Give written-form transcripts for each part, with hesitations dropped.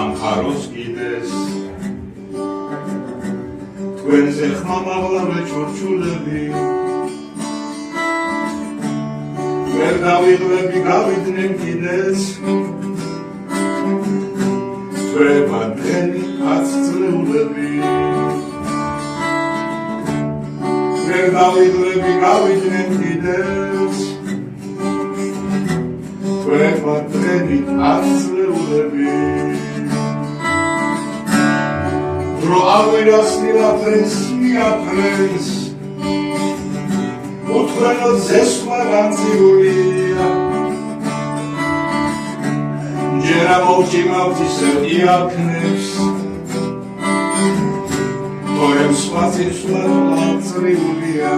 სამხაროს კიდეს თქვენზე ხმამაღლა ჩურჩულები ვერ დავიღლები გავიდნენ კიდეც თვებადენი აცწლეულები ვერ დავიღლები გავიდნენ კიდეც თვებადენი აცწლეულები დრო ავირასნილაფრენს მიაფრენს უთქვენო ზესვა განწიულია ჯერა მოვჭიმავთ ისევ იაქნებს თორემ სხვა წინსვლად ლამწრიულია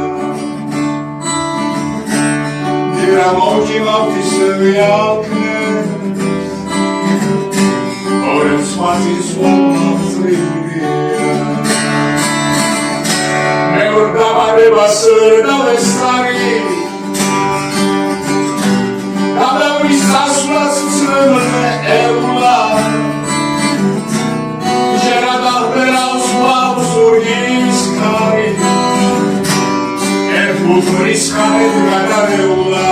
ჯერა მოვჭიმავთ ისევ იაქნებს თორემ სხვა წინსვლად ლამწრიულია მეორ დამარებას დავესწარი გადავლის სასვლას ვცრემლე ეულა ჯერა დაღბერავს ვავს ურგის ქარი ერთ ბუთრის ხარეთ გადარეულა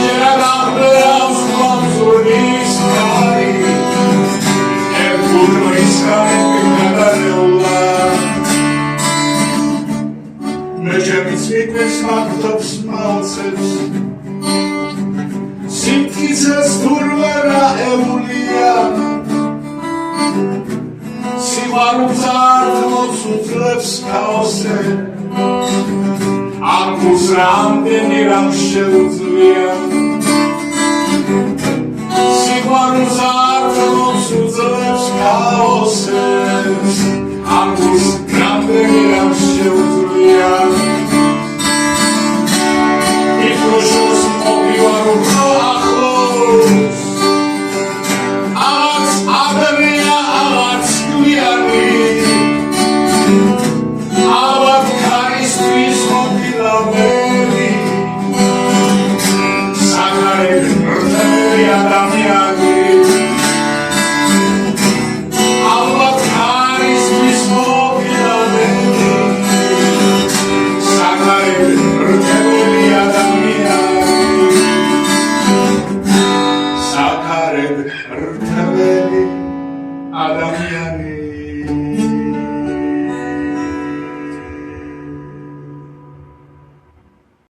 ჯერა დაღბერავს ვავს ურგის ქარი ერთ ბუთრის ხარეთ გადარეულა მეჩემიც მიტვეს მაგდობს მალცებს სიმტკიცეს თურვერა ეულია სიმარულს არ მოწუწლებს ქაოსე ამ გულს რამდენი რამ შეუძლია სიმარულს არ მოწუწლებს ქაოსე